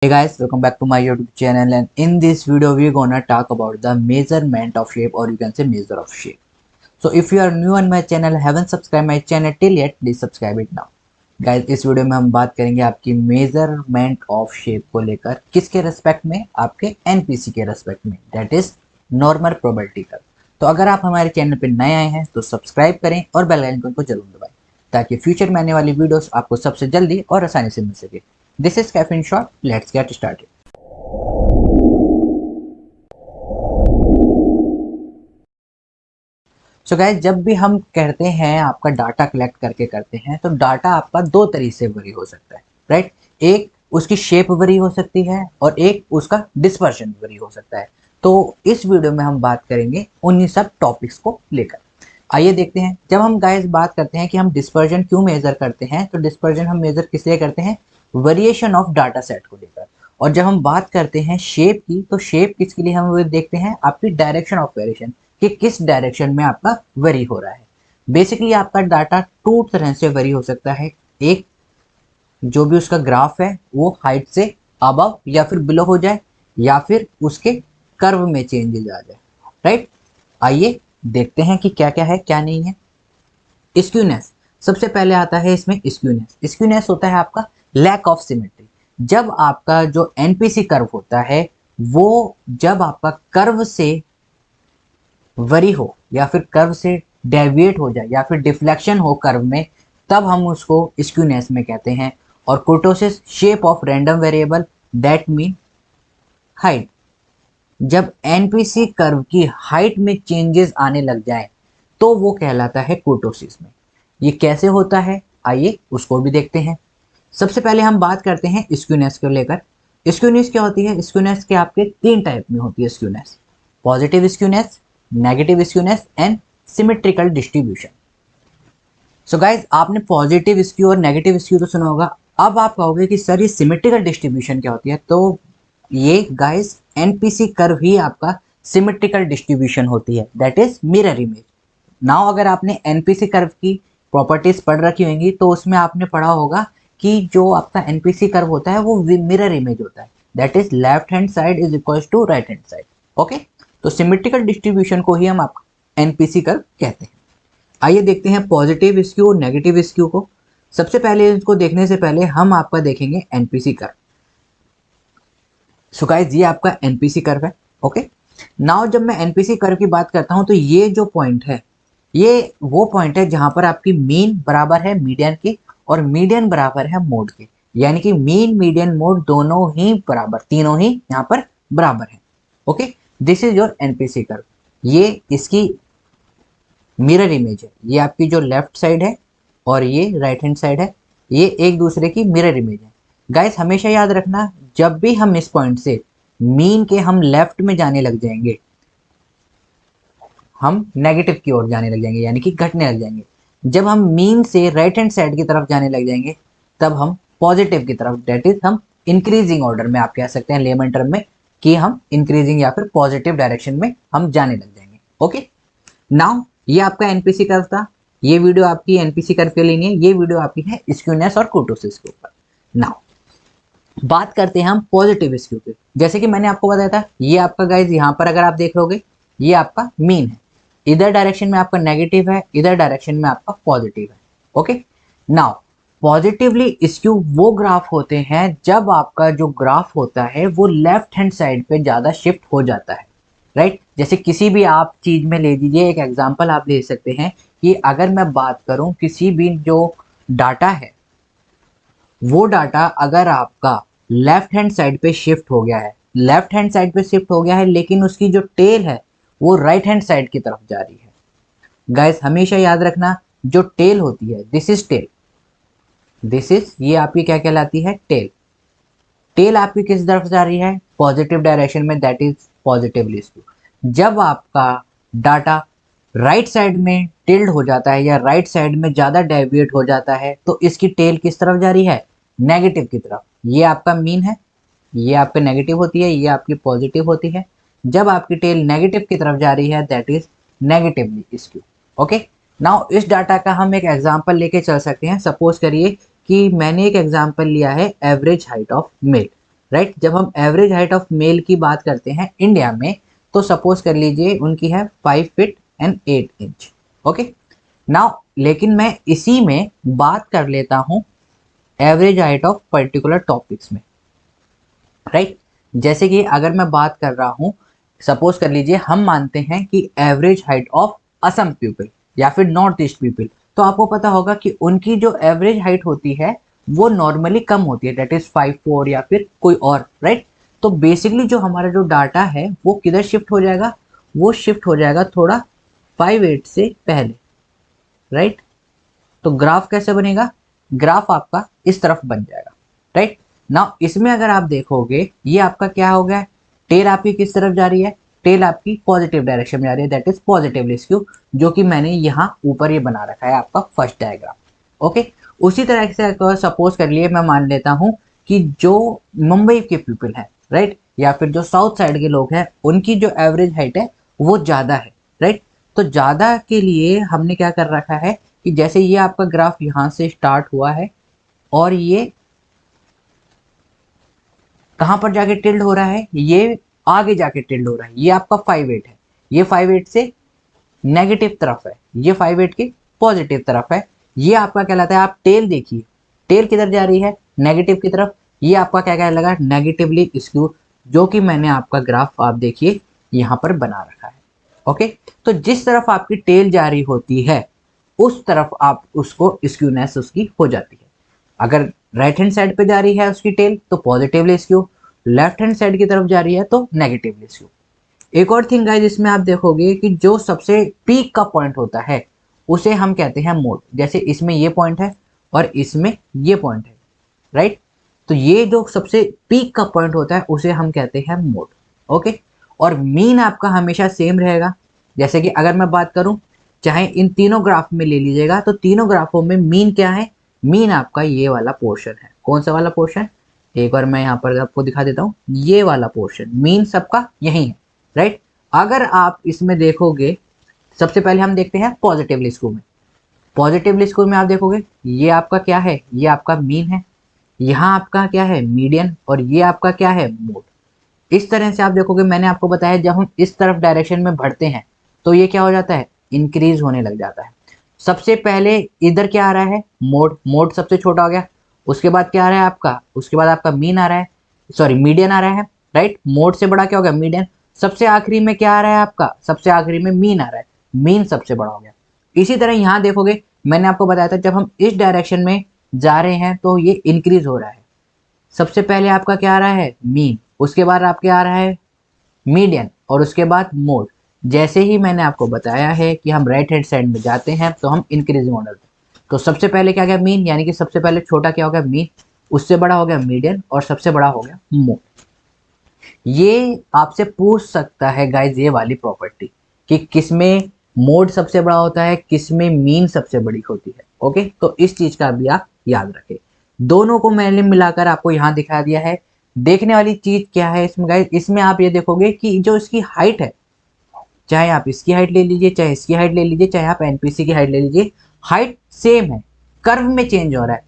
Hey guys, welcome back to my YouTube channel, and in this video we're gonna talk about the measurement of shape, or you can say measure of shape. So if you are new on my channel, haven't subscribed my channel till yet, please subscribe it now. Guys, इस video में हम बात करेंगे आपकी measurement of shape को लेकर, किसके respect में? आपके एनपीसी के रेस्पेक्ट में, that is normal probability curve. तो अगर आप हमारे चैनल पर नए आए हैं तो सब्सक्राइब करें और बेल आइकन को जरूर दबाएं ताकि फ्यूचर में आने वाली वीडियोस आपको सबसे जल्दी और आसानी से मिल सके। This is caffeine short, let's get started. So guys, जब भी हम कहते हैं आपका डाटा कलेक्ट करके करते हैं तो डाटा आपका दो तरीके से वरी हो सकता है, राइट? एक उसकी शेप वरी हो सकती है और एक उसका डिस्पर्शन वरी हो सकता है। तो इस वीडियो में हम बात करेंगे उन्हीं सब टॉपिक्स को लेकर। आइए देखते हैं। जब हम गाइस बात करते हैं कि हम डिस्पर्जन क्यों मेजर करते हैं, तो डिस्पर्जन हम मेजर किस लिए करते हैं? वेरिएशन ऑफ डाटा सेट को लेकर। और जब हम बात करते हैं शेप की, तो शेप किसके लिए हम वो देखते हैं? आपकी डायरेक्शन ऑफ वेरिएशन, कि किस डायरेक्शन में आपका वेरी हो रहा है। बेसिकली आपका डाटा टू तरह से वेरी हो सकता है। एक, जो भी उसका ग्राफ है वो हाइट से अबव या फिर बिलो हो जाए, या फिर उसके कर्व में चेंजेस आ जाए, राइट? आइए देखते हैं कि क्या क्या है क्या नहीं है। स्क्यूनेस सबसे पहले आता है इसमें। स्क्यूनेस स्क्यूनेस होता है आपका लैक ऑफ सिमेट्री। जब आपका जो एनपीसी कर्व होता है वो जब आपका कर्व से वरी हो या फिर कर्व से डेविएट हो जाए या फिर डिफ्लेक्शन हो कर्व में, तब हम उसको स्क्यूनेस में कहते हैं। और कुर्टोसिस shape of random variable, that mean height. जब एनपीसी कर्व की हाइट में चेंजेस आने लग जाए तो वो कहलाता है कुर्टोसिस में। ये कैसे होता है, आइए उसको भी देखते हैं। सबसे पहले हम बात करते हैं स्क्यूनेस को लेकर। स्क्यूनेस क्या होती है? स्क्यूनेस के आपके तीन टाइप में होती है skewness: positive skewness, negative skewness and symmetrical distribution. So guys, आपने पॉजिटिव स्क्यू और नेगेटिव स्क्यू तो सुना होगा। अब आप कहोगे कि सर ये सिमेट्रिकल डिस्ट्रीब्यूशन क्या होती है? तो ये गाइज एनपीसी कर्व ही आपका सिमेट्रिकल डिस्ट्रीब्यूशन होती है, that is mirror image. Now अगर आपने एनपीसी कर्व की प्रॉपर्टीज पढ़ रखी होंगी तो उसमें आपने पढ़ा होगा कि जो आपका एनपीसी कर्व होता है वो मिरर इमेज होता है, that is left hand side is equal to right hand side. Okay, तो सिमेट्रिकल डिस्ट्रीब्यूशन को ही हम आपका एनपीसी कर्व कहते हैं। आइए देखते हैं पॉजिटिव स्क्यू और नेगेटिव स्क्यू को। सबसे पहले इसको देखने से पहले हम आपका देखेंगे एनपीसी कर्व। सो गाइस, ये आपका एनपीसी कर्व है। ओके, नाउ जब मैं एनपीसी कर्व की बात करता हूं तो ये जो पॉइंट है ये वो पॉइंट है जहां पर आपकी मीन बराबर है मीडियन के और मीडियन बराबर है मोड के। यानी कि मीन, मीडियन, मोड दोनों ही बराबर, तीनों ही यहाँ पर बराबर है। Okay, this is your NPC curve. ये इसकी मिरर इमेज है। ये आपकी जो लेफ्ट साइड है और ये राइट हैंड साइड है, ये एक दूसरे की मिरर इमेज है। गाइस, हमेशा याद रखना, जब भी हम इस पॉइंट से मीन के हम लेफ्ट में जाने लग जाएंगे, हम नेगेटिव की ओर जाने लग जाएंगे, यानी कि घटने लग जाएंगे। जब हम मीन से राइट हैंड साइड की तरफ जाने लग जाएंगे तब हम पॉजिटिव की तरफ, दैट इज हम इंक्रीजिंग ऑर्डर में, आप कह सकते हैं लेमन टर्म में, कि हम इंक्रीजिंग या फिर पॉजिटिव डायरेक्शन में हम जाने लग जाएंगे। ओके, नाउ ये आपका एनपीसी कर्व था। ये वीडियो आपकी एनपीसी कर्व के लिए नहीं है, ये वीडियो आपकी है स्क्यूनेस और कुर्टोसिस के ऊपर। नाउ बात करते हैं हम पॉजिटिव स्क्यू पे। जैसे कि मैंने आपको बताया था, ये आपका गाइज यहाँ पर अगर आप देख लोगे ये आपका मीन है। इधर डायरेक्शन में आपका नेगेटिव है, इधर डायरेक्शन में आपका पॉजिटिव है। ओके, नाउ पॉजिटिवली स्क्यू वो ग्राफ होते हैं जब आपका जो ग्राफ होता है वो लेफ्ट हैंड साइड पे ज्यादा शिफ्ट हो जाता है, राइट? जैसे किसी भी आप चीज में ले लीजिए, एक एग्जांपल आप ले सकते हैं कि अगर मैं बात करूं किसी भी जो डाटा है, वो डाटा अगर आपका लेफ्ट हैंड साइड पे शिफ्ट हो गया है, लेफ्ट हैंड साइड पे शिफ्ट हो गया है, लेकिन उसकी जो टेल है वो राइट हैंड साइड की तरफ जा रही है। गाइस, हमेशा याद रखना, जो टेल होती है, this is tail, this is, ये आपकी क्या कहलाती है? टेल। टेल आपकी किस तरफ जा रही है? पॉजिटिव डायरेक्शन में, दैट इज पॉजिटिवली स्क्यू। जब आपका डाटा राइट साइड में टिल्ड हो जाता है या राइट साइड में ज्यादा डेविएट हो जाता है तो इसकी टेल किस तरफ जा रही है? नेगेटिव की तरफ। ये आपका मीन है, ये आपका नेगेटिव होती है, ये आपकी पॉजिटिव होती है। जब आपकी टेल नेगेटिव की तरफ जा रही है, that is negatively skew. Okay, now इस डाटा का हम एक एग्जांपल लेके चल सकते हैं। सपोज करिए कि मैंने एक एग्जांपल लिया है average height of male. Right. जब हम एवरेज हाइट ऑफ मेल की बात करते हैं इंडिया में, तो सपोज कर लीजिए उनकी है 5 feet and 8 inch. Okay now, लेकिन मैं इसी में बात कर लेता हूं average height of particular topics में, राइट। जैसे कि अगर मैं बात कर रहा हूं, सपोज कर लीजिए हम मानते हैं कि average height of Assam people या फिर नॉर्थ ईस्ट पीपल, तो आपको पता होगा कि उनकी जो एवरेज हाइट होती है वो नॉर्मली कम होती है, दैट इज 5'4" या फिर कोई और, राइट। तो बेसिकली जो हमारा जो डाटा है वो किधर शिफ्ट हो जाएगा, वो शिफ्ट हो जाएगा थोड़ा 5'8" से पहले, राइट। तो ग्राफ कैसे बनेगा, ग्राफ आपका इस तरफ बन जाएगा, राइट। नाउ इसमें अगर आप देखोगे ये आपका क्या हो गया, टेल आपकी किस तरफ जा रही है, टेल आपकी पॉजिटिव डायरेक्शन में जा रही है, दैट इज पॉजिटिवली स्क्यू, जो कि मैंने यहाँ ऊपर ये बना रखा है आपका फर्स्ट डायग्राम। ओके, उसी तरह से सपोज कर लिए मैं मान लेता हूँ कि जो मुंबई के पीपल हैं, राइट, या फिर जो साउथ साइड के लोग हैं, उनकी जो एवरेज हाइट है वो ज़्यादा है, राइट। तो ज़्यादा के लिए हमने क्या कर रखा है कि जैसे ये आपका ग्राफ यहाँ से स्टार्ट हुआ है और ये कहाँ पर जाके टिल्ड हो रहा है, ये आगे जाके टिल्ड हो रहा है, ये आपका 5'8" है, ये 5'8" से नेगेटिव तरफ है, ये 5'8" के पॉजिटिव तरफ है, ये आपका कहलाता है, आप टेल देखिए, टेल किधर जा रही है, नेगेटिव की तरफ, ये आपका क्या कहलाएगा, नेगेटिवली स्क्यू, जो कि मैंने आपका ग्राफ आप देखिए यहाँ पर बना रखा है। ओके, तो जिस तरफ आपकी टेल जा रही होती है उस तरफ आप उसको स्क्यूनेस उसकी हो जाती है। अगर राइट हैंड साइड पे जा रही है उसकी टेल तो positively skew, left hand side की तरफ जा रही है तो नेगेटिवली स्क्यू। एक और थिंग गाइस, इसमें आप देखोगे कि जो सबसे पीक का पॉइंट होता है उसे हम कहते हैं मोड। जैसे इसमें ये पॉइंट है और इसमें ये पॉइंट है, राइट। तो ये जो सबसे पीक का पॉइंट होता है उसे हम कहते हैं मोड। ओके, और मीन आपका हमेशा सेम रहेगा। जैसे कि अगर मैं बात करूं, चाहे इन तीनों ग्राफ में ले लीजिएगा, तो तीनों ग्राफों में मीन क्या है, मीन आपका ये वाला पोर्शन है। कौन सा वाला पोर्शन, एक बार मैं यहाँ पर आपको दिखा देता हूँ, ये वाला पोर्शन मीन सबका यही है, राइट। अगर आप इसमें देखोगे, सबसे पहले हम देखते हैं पॉजिटिवली स्क्यू में। पॉजिटिवली स्क्यू में आप देखोगे ये आपका क्या है, ये आपका मीन है, यहाँ आपका क्या है, मीडियन, और ये आपका क्या है, मोड। इस तरह से आप देखोगे, मैंने आपको बताया जब हम इस तरफ डायरेक्शन में बढ़ते हैं तो ये क्या हो जाता है, इंक्रीज होने लग जाता है। सबसे पहले इधर क्या आ रहा है, मोड, मोड सबसे छोटा हो गया, उसके बाद क्या आ रहा है आपका, उसके बाद आपका मीन आ रहा है, सॉरी मीडियन आ रहा है, राइट। मोड से बड़ा क्या हो गया, मीडियन। सबसे आखिरी में क्या आ रहा है आपका, सबसे आखिरी में मीन आ रहा है, मीन सबसे बड़ा हो गया। इसी तरह यहाँ देखोगे, मैंने आपको बताया था जब हम इस डायरेक्शन में जा रहे हैं तो ये इंक्रीज हो रहा है। सबसे पहले आपका क्या आ रहा है, मीन, उसके बाद आपके आ रहा है मीडियन, और उसके बाद मोड। जैसे ही मैंने आपको बताया है कि हम राइट हैंड साइड में जाते हैं तो हम इंक्रीजिंग ऑर्डर, तो सबसे पहले क्या गया, मीन, यानी कि सबसे पहले छोटा क्या हो गया, मीन, उससे बड़ा हो गया मीडियन, और सबसे बड़ा हो गया मोड। ये आपसे पूछ सकता है गाइज ये वाली प्रॉपर्टी कि किसमें मोड सबसे बड़ा होता है, किसमें मीन सबसे बड़ी होती है। ओके, तो इस चीज का भी आप याद रखें। दोनों को मैंने मिलाकर आपको यहाँ दिखा दिया है। देखने वाली चीज क्या है इसमें गाइज, इसमें आप ये देखोगे कि जो इसकी हाइट है, चाहे आप इसकी हाइट ले लीजिए, चाहे इसकी हाइट ले लीजिए, चाहे आप एनपीसी की हाइट ले लीजिए, हाइट सेम है, कर्व में चेंज हो रहा है।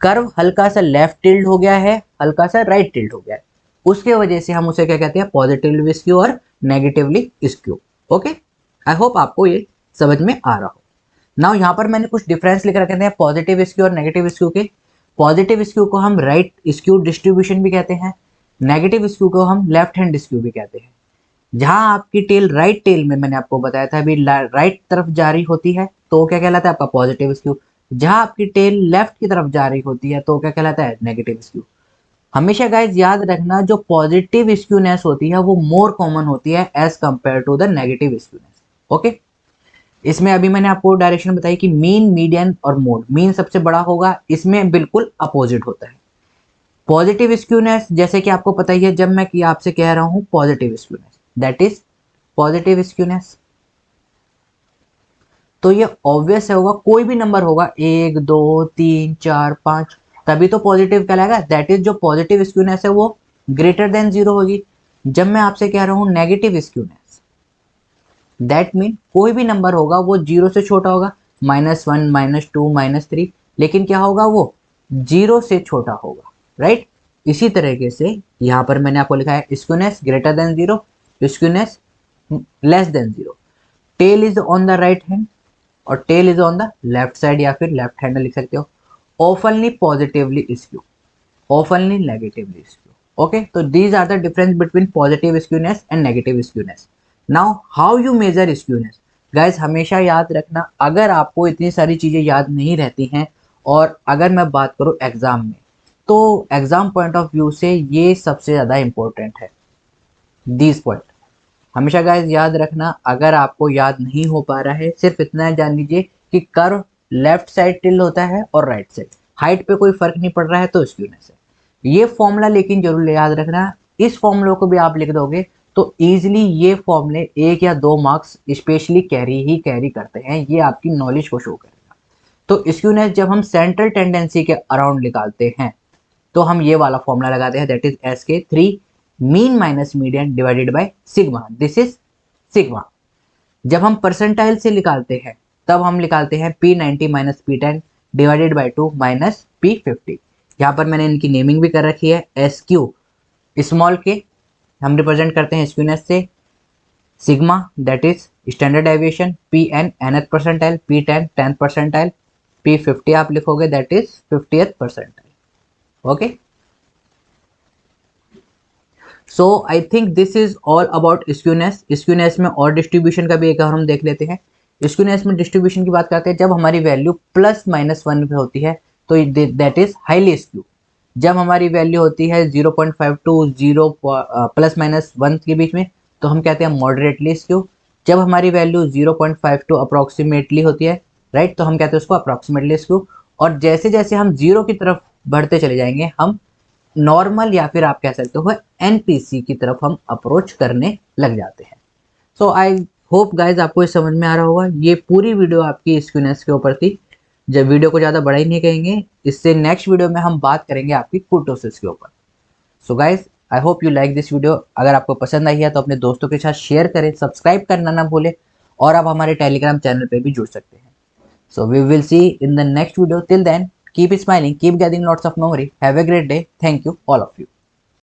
कर्व हल्का सा लेफ्ट टिल्ड हो गया है, हल्का सा राइट टिल्ड हो गया है, उसके वजह से हम उसे क्या कहते हैं, पॉजिटिवली स्क्यू और negatively skew. Okay, I hope आपको ये समझ में आ रहा हो। नाउ यहाँ पर मैंने कुछ डिफरेंस लिख रखे हैं पॉजिटिव स्क्यू और नेगेटिव स्क्यू के। पॉजिटिव स्क्यू को हम राइट स्क्यू डिस्ट्रीब्यूशन भी कहते हैं, नेगेटिव स्क्यू को हम लेफ्ट हैंड स्क्यू भी कहते हैं। जहां आपकी टेल राइट टेल में मैंने आपको बताया था अभी राइट तरफ जा रही होती है तो क्या कहलाता है आपका पॉजिटिव स्क्यू। जहां आपकी टेल लेफ्ट की तरफ जा रही होती है तो क्या कहलाता है नेगेटिव स्क्यू। हमेशा गाइज याद रखना, जो पॉजिटिव स्क्यूनेस होती है वो मोर कॉमन होती है as compare to the negative skewness. Okay, इसमें अभी मैंने आपको डायरेक्शन बताई कि मीन, मीडियन और मोड। मीन सबसे बड़ा होगा, इसमें बिल्कुल अपोजिट होता है। पॉजिटिव स्क्यूनेस, जैसे कि आपको पता ही है, जब मैं कि आपसे कह रहा हूं positive skewness, that is positive skewness, तो ये ऑब्वियस होगा, कोई भी नंबर होगा 1 2 3 4 5, तभी तो पॉजिटिव कहलाएगा। दैट इज जो पॉजिटिव स्क्यूनेस है वो ग्रेटर देन 0 होगी। जब मैं आपसे कह रहा हूं नेगेटिव स्क्यूनेस, दैट मीन कोई भी नंबर होगा वो 0 से छोटा होगा, -1 -2 -3, लेकिन क्या होगा वो 0 से छोटा होगा, राइट। इसी तरीके से यहाँ पर मैंने आपको लिखा है skewness greater than 0, skewness less than 0, tail is on the right hand और tail is on the left side या फिर लेफ्ट हैंड लिख सकते हो, oftenly positively skew, oftenly negatively skew. Okay, तो these are the difference between positive skewness and negative skewness. Now how you measure skewness? Guys हमेशा याद रखना, अगर आपको इतनी सारी चीज़ें याद नहीं रहती हैं और अगर मैं बात करूँ एग्जाम में, तो एग्जाम पॉइंट ऑफ व्यू से ये सबसे ज़्यादा इंपॉर्टेंट है। दीज पॉइंट हमेशा गाइज याद रखना, अगर आपको याद नहीं हो पा रहा है सिर्फ इतना जान लीजिए कि कर्व लेफ्ट साइड टिल्ड होता है और राइट साइड, हाइट पे कोई फर्क नहीं पड़ रहा है तो स्क्यूनेस है ये फॉर्मूला। लेकिन जरूर याद रखना, इस फॉर्मूला को भी आप लिख दोगे तो इजीली ये फॉर्मूले 1 या 2 मार्क्स स्पेशली कैरी करते हैं, ये आपकी नॉलेज को शो करेगा। तो स्क्यूनेस जब हम सेंट्रल टेंडेंसी के अराउंड निकालते हैं तो हम ये वाला फॉर्मूला लगाते हैं, that is SK3 mean minus median divided by sigma, this is sigma. जब हम परसेंटाइल से निकालते हैं तब हम निकालते हैं P90 minus P10 divided by 2 minus P50। यहाँ पर मैंने इनकी नेमिंग भी कर रखी है, SQ स्मॉल के हम रिप्रेजेंट करते हैं स्क्यूनेस से, sigma that is standard deviation, PN nth percentile, P10 10th percentile, P50 आप लिखोगे that is 50th percentile. Okay, so I think this is all about skewness. Skewness में और डिस्ट्रीब्यूशन का भी एक हम देख लेते हैं। स्क्यूनेस में डिस्ट्रीब्यूशन की बात करते हैं, जब हमारी वैल्यू +-1 पे होती है तो दैट इज हाईली स्क्यू। जब हमारी वैल्यू होती है 0.5 टू 0 +-1 के बीच में तो हम कहते हैं मॉडरेटली स्क्यू। जब हमारी वैल्यू 0.5 टू अप्रॉक्सीमेटली होती है राइट, तो हम कहते हैं उसको अप्रॉक्सीमेटली स्क्यू। और जैसे जैसे हम 0 की तरफ बढ़ते चले जाएंगे हम नॉर्मल या फिर आप कह सकते हो NPC की तरफ हम अप्रोच करने लग जाते हैं। सो आई होप गाइज आपको ये समझ में आ रहा होगा। ये पूरी वीडियो आपकी स्क्यूनेस के ऊपर थी। जब वीडियो को ज़्यादा बड़ा ही नहीं कहेंगे, इससे नेक्स्ट वीडियो में हम बात करेंगे आपकी कुर्टोसिस के ऊपर। So guys I hope you like this video. अगर आपको पसंद आई है तो अपने दोस्तों के साथ शेयर करें, सब्सक्राइब करना ना भूलें और आप हमारे टेलीग्राम चैनल पर भी जुड़ सकते हैं। So we will see in the next video. Till then, keep smiling, keep gathering lots of memory. Have a great day. Thank you, all of you.